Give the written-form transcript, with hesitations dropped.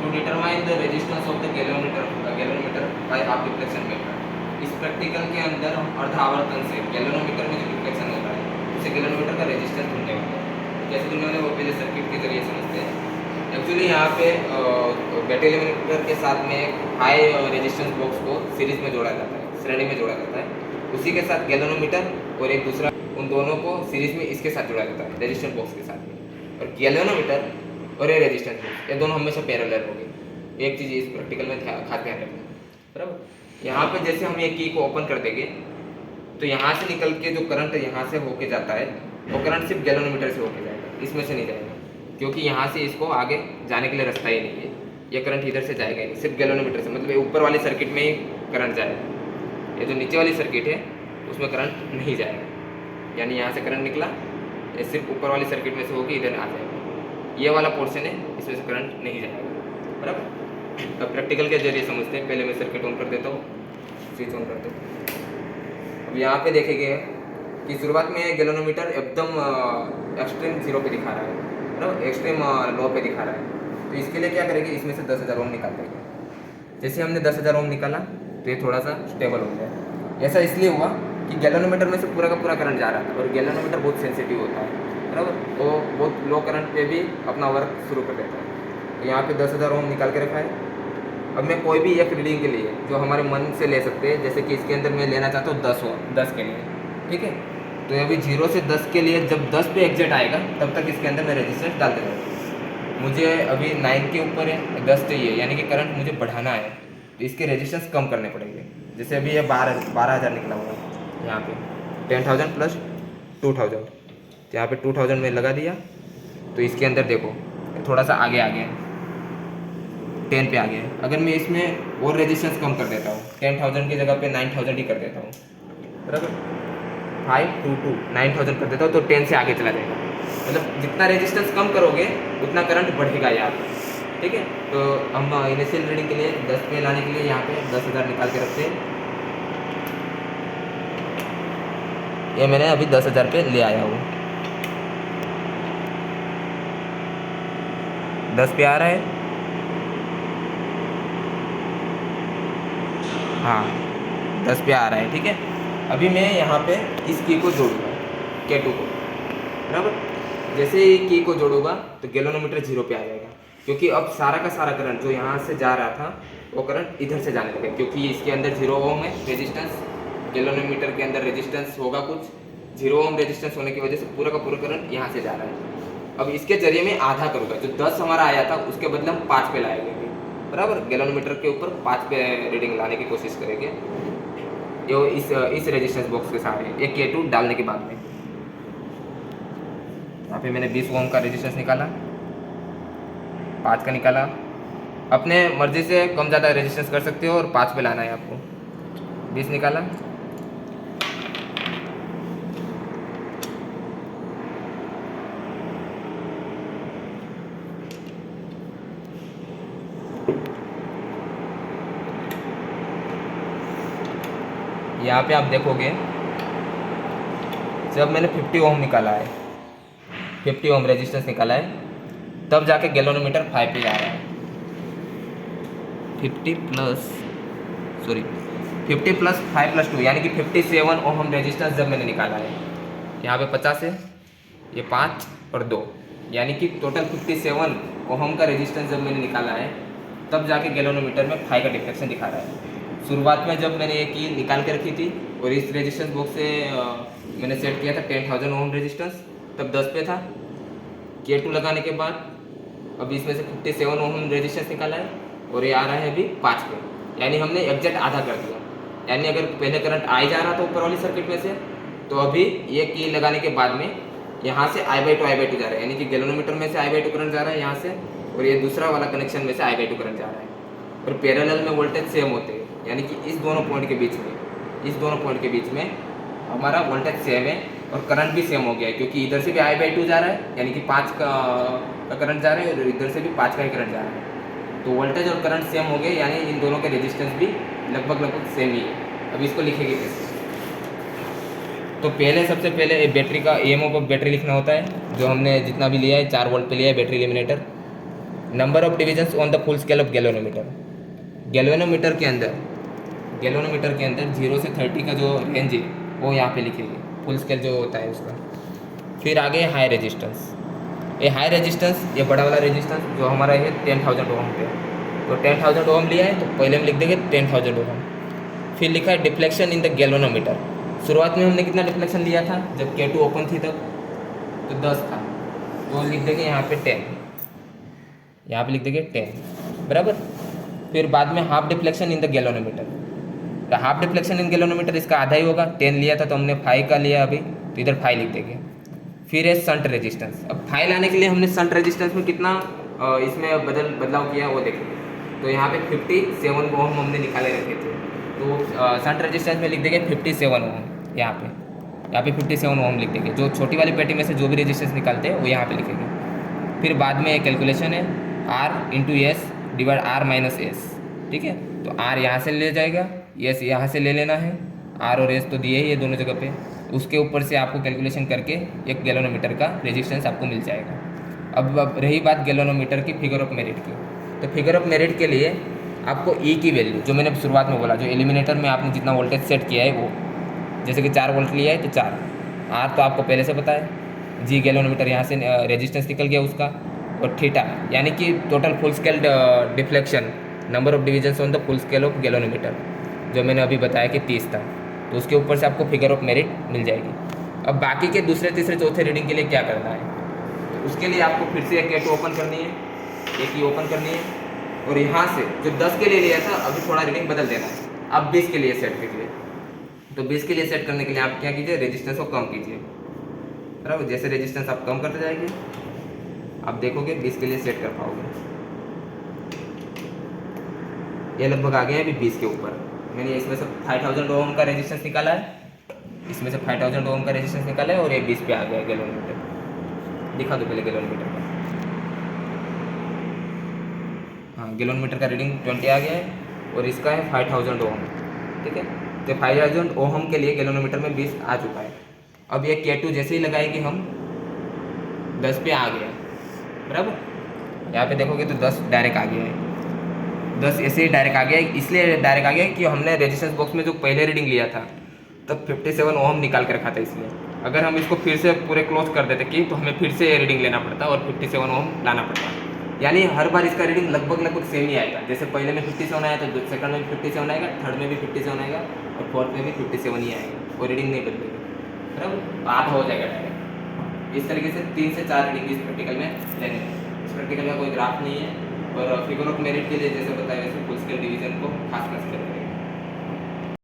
To determine the resistance of the galvanometer by half deflection method. इस practical के अंदर हम अर्धावर्तन से गैल्वेनोमीटर में जो डिफ्लेक्शन होता है उसे गैल्वेनोमीटर का रेजिस्टेंस ढूंढने वाले हैं। जैसे तुमने वाले वो पहले सर्किट के जरिए समझते हैं। एक्चुअली यहाँ पे बैटरी एलिमिनेटर के साथ में एक हाई रेजिस्टेंस बॉक्स को सीरीज में जोड़ा जाता है, श्रेणी में जोड़ा जाता है। उसी के साथ गैल्वेनोमीटर और एक दूसरा, उन दोनों को सीरीज में इसके साथ जोड़ा जाता है रेजिस्टेंस बॉक्स के साथ में। और गैल्वेनोमीटर और ये रेजिस्टेंस बॉक्स ये दोनों हमेशा पैरेलल होंगे। एक चीज़ इस प्रैक्टिकल में खास ध्यान रखना, बराबर। यहाँ पे जैसे हम ये की को ओपन कर देंगे तो यहाँ से निकल के जो करंट यहाँ से होके जाता है वो करंट सिर्फ गैल्वेनोमीटर से होके जाएगा, इसमें से नहीं जाएगा, क्योंकि यहाँ से इसको आगे जाने के लिए रास्ता ही नहीं है। ये करंट इधर से जाएगा ही नहीं, सिर्फ गैल्वेनोमीटर से, मतलब ये ऊपर वाली सर्किट में ही करंट जाएगा। ये जो नीचे वाली सर्किट है उसमें करंट नहीं जाएगा, यानी यहाँ से करंट निकला, ये सिर्फ ऊपर वाली सर्किट में से होकर इधर आ जाएगा। ये वाला पोर्शन है, इसमें से करंट नहीं जाएगा, बराबर। अब प्रैक्टिकल के जरिए समझते हैं। पहले मैं सर्किट ऑन कर देता हूँ, स्विच ऑन करते हैं। अब यहाँ पे देखेंगे कि शुरुआत में गैल्वेनोमीटर एकदम एक्सट्रीम जीरो पे दिखा रहा है, मतलब एक्सट्रीम लो पे दिखा रहा है। तो इसके लिए क्या करेंगे, इसमें से 10,000 ओम निकाल देंगे। जैसे हमने 10,000 ओम निकाला तो ये थोड़ा सा स्टेबल हो जाए। ऐसा इसलिए हुआ कि गैल्वेनोमीटर में से पूरा का पूरा करंट जा रहा था, और गैल्वेनोमीटर बहुत सेंसिटिव होता है, बराबर। तो बहुत लो करंट पे भी अपना वर्क शुरू कर देता है। तो यहाँ पे 10,000 ओम निकाल के रखा है। अब मैं कोई भी एक रीडिंग के लिए जो हमारे मन से ले सकते हैं, जैसे कि इसके अंदर मैं लेना चाहता हूँ 10 ओम, 10 के लिए, ठीक है। तो अभी 0 से 10 के लिए जब 10 पे एग्जैक्ट आएगा तब तक इसके अंदर मैं रेजिस्टेंस डालते रहूँगा। मुझे अभी 9 के ऊपर है, 10 चाहिए, यानी कि करंट मुझे बढ़ाना है, तो इसके रेजिस्टेंस कम करने पड़ेंगे। जैसे अभी ये 12,000 निकला हुआ है, यहाँ पे 10,000 प्लस 2,000, तो यहाँ पे 2,000 में लगा दिया। तो इसके अंदर देखो थोड़ा सा आगे आ गया, 10 पे आ गया है। अगर मैं इसमें और रेजिस्टेंस कम कर देता हूँ, 10,000 की जगह पे 9,000 ही कर देता हूँ, बराबर, 522 9,000 कर देता हूँ, तो 10 से आगे चला जाएगा। मतलब जितना रेजिस्टेंस कम करोगे उतना करंट बढ़ेगा यार, ठीक है। तो हम इनिशियल रीडिंग के लिए 10 पे लाने के लिए यहाँ पे 10,000 निकाल के रखते हैं। ये मैंने अभी 10,000 पे ले आया हूँ, 10 पे आ रहा है, हाँ 10 पे आ रहा है, ठीक है। अभी मैं यहाँ पे इस की को जोड़ूंगा, K2 को, बराबर। जैसे ही की को जोड़ूंगा तो गैल्वेनोमीटर 0 पे आ जाएगा, क्योंकि अब सारा का सारा करंट जो यहाँ से जा रहा था वो करंट इधर से जाने लगा, क्योंकि इसके अंदर 0 ओम है रेजिस्टेंस। गैल्वेनोमीटर के अंदर रेजिस्टेंस होगा कुछ, 0 ओम रेजिस्टेंस होने की वजह से पूरा का पूरा करंट यहाँ से जा रहा है। अब इसके जरिए मैं आधा करूँगा, जो 10 हमारा आया था उसके बदले हम 5 पे लाएंगे, बराबर। गैल्वेनोमीटर के ऊपर 5 पे रीडिंग लाने की कोशिश करेंगे, जो इस रेजिस्टेंस बॉक्स के सामने एक K2 डालने के बाद में। यहाँ पे मैंने 20 ओम का रेजिस्टेंस निकाला, 5 का निकाला। अपने मर्जी से कम ज़्यादा रेजिस्टेंस कर सकते हो, और 5 पे लाना है आपको। 20 निकाला, यहाँ पे आप देखोगे जब मैंने 50 ओम निकाला है, 50 ओम रेजिस्टेंस निकाला है, तब जाके गैल्वेनोमीटर 5 पे आ रहा है। 50 प्लस 5 प्लस 2 यानी कि 57 ओम रेजिस्टेंस जब मैंने निकाला है। यहाँ पे 50 है, ये 5 और 2, यानी कि टोटल 57 ओम का रेजिस्टेंस जब मैंने निकाला है, तब जाके गैल्वेनोमीटर में 5 का डिफ्लेक्शन दिखा रहा है। शुरुआत में जब मैंने ये की निकाल के रखी थी और इस रेजिस्टेंस बॉक्स से मैंने सेट किया था 10,000 ओम रेजिस्टेंस, तब 10 पे था। K2 लगाने के बाद अब इसमें से 57 ओम रेजिस्टेंस निकाला है, और ये आ रहा है अभी 5 पे, यानी हमने एग्जैक्ट आधा कर दिया। यानी अगर पहले करंट आई जा रहा था ऊपर वाली सर्किट में से, तो अभी ये की लगाने के बाद में यहाँ से I/2 जा रहा है, यानी कि गैल्वेनोमीटर में से I/2 करंट जा रहा है यहाँ से, और ये दूसरा वाला कनेक्शन में से I/2 करंट जा रहा है। और पैरेलल में वोल्टेज सेम होते हैं, यानी कि इस दोनों पॉइंट के बीच में हमारा वोल्टेज सेम है, और करंट भी सेम हो गया है, क्योंकि इधर से भी I/2 जा रहा है, यानी कि 5 का करंट जा रहा है, और इधर से भी 5 का ही करंट जा रहा है। तो वोल्टेज और करंट सेम हो गए, यानी इन दोनों के रेजिस्टेंस भी लगभग सेम ही है। अब इसको लिखेंगे कैसे? तो सबसे पहले बैटरी का EMF ऑफ बैटरी लिखना होता है, जो हमने जितना भी लिया है 4 वोल्ट पे लिया है battery eliminator. Number of divisions on the full scale of galvanometer. Galvanometer के अंदर 0 से 30 का जो रेंज है वो यहाँ पे लिखेंगे, फुल स्केल जो होता है उसका। फिर आगे हाई रेजिस्टेंस। ये हाई रेजिस्टेंस, ये बड़ा वाला रेजिस्टेंस जो हमारा है 10,000 ओम पे, तो 10,000 ओम लिया है तो पहले हम लिख देंगे 10,000 ओम। फिर लिखा है डिफ्लेक्शन इन द गैल्वेनोमीटर। शुरुआत में हमने कितना डिफ्लेक्शन लिया था जब K2 ओपन थी तब, तो 10 था, तो लिख देंगे यहाँ पे 10, यहाँ पे लिख देंगे 10 बराबर। फिर बाद में half deflection in the galvanometer, तो हाफ डिफ्लेक्शन इन गैल्वेनोमीटर इसका आधा ही होगा, 10 लिया था तो हमने 5 का लिया अभी, तो इधर 5 लिख देंगे। फिर है शंट रेजिस्टेंस। अब 5 लाने के लिए हमने शंट रेजिस्टेंस में कितना इसमें बदलाव किया वो देखेंगे। तो यहाँ पे 57 ओम हमने निकाले रखे थे, तो शंट रेजिस्टेंस में लिख देंगे 57 ओम। यहाँ पे 57 ओम लिख देंगे। जो छोटी वाली पेटी में से जो भी रेजिस्टेंस निकालते हैं वो यहाँ पे लिखेंगे। फिर बाद में एक कैलकुलेशन है R into S divide R minus S, ठीक है। तो R यहाँ से ले जाएगा, एस यहाँ से ले लेना है, R और एस तो दिए ही है दोनों जगह पे, उसके ऊपर से आपको कैलकुलेशन करके एक गैल्वेनोमीटर का रेजिस्टेंस आपको मिल जाएगा। अब रही बात गैल्वेनोमीटर की फिगर ऑफ मेरिट की, तो फिगर ऑफ मेरिट के लिए आपको ई की वैल्यू जो मैंने शुरुआत में बोला, जो एलिमिनेटर में आपने जितना वोल्टेज सेट किया है वो, जैसे कि 4 वोल्ट लिया है तो 4, आर तो आपको पहले से पता है, जी गैल्वेनोमीटर यहाँ से रेजिस्टेंस निकल गया उसका, और थीटा यानी कि total full scale deflection, number of divisions on the full scale of galvanometer जो मैंने अभी बताया कि 30 था, तो उसके ऊपर से आपको फिगर ऑफ मेरिट मिल जाएगी। अब बाकी के दूसरे तीसरे चौथे रीडिंग के लिए क्या करना है, तो उसके लिए आपको फिर से एक K2 ओपन करनी है, एक ही ओपन करनी है, और यहाँ से जो 10 के लिए लिया था अभी थोड़ा रीडिंग बदल देना है, अब 20 के लिए सेट कीजिए। तो 20 के लिए सेट करने के लिए आप क्या कीजिए, रेजिस्टेंस को कम कीजिए, बराबर। जैसे रेजिस्टेंस आप कम करते जाएंगे आप देखोगे 20 के लिए सेट कर पाओगे। ये लगभग आ गया है अभी 20 के ऊपर। मैंने इसमें से 5000 ओम का रेजिस्टेंस निकाला है, इसमें से 5000 ओम का रेजिस्टेंस निकाला है, और ये 20 पे आ गया गैल्वेनोमीटर। दिखा दो पहले गैल्वेनोमीटर का। हाँ, गैल्वेनोमीटर का रीडिंग 20 आ गया है, और इसका है 5000 ओम, ठीक है। तो 5000 ओम के लिए गैल्वेनोमीटर में 20 आ चुका है। अब ये K2 जैसे ही लगाएगी हम 10 पे आ गया, बराबर। यहाँ पे देखोगे तो 10 डायरेक्ट आ गया है, 10 ऐसे ही डायरेक्ट आ गया है। इसलिए डायरेक्ट आ गया है कि हमने रेजिस्टेंस बॉक्स में जो पहले रीडिंग लिया था तब 57 ओम निकाल के रखा था, इसलिए अगर हम इसको फिर से पूरे क्लोज कर देते कि तो हमें फिर से रीडिंग लेना पड़ता और 57 ओम लाना पड़ता, यानी हर बार इसका रीडिंग लगभग सेम ही आएगा। जैसे पहले में 57 आया तो सेकंड में भी 57 आएगा, थर्ड में भी 57 आएगा, और फोर्थ में भी 57 ही आएगा, वो रीडिंग नहीं बदलेगी, बराबर। आधा हो जाएगा डायरेक्ट। इस तरीके से 3 से 4 रीडिंग इस प्रैक्टिकल में लेंगे। इस प्रैक्टिकल में कोई ग्राफ नहीं है, और फिगर ऑफ मेरिट के लिए जैसे बताया वैसे फुल स्केल डिवीजन को खास कर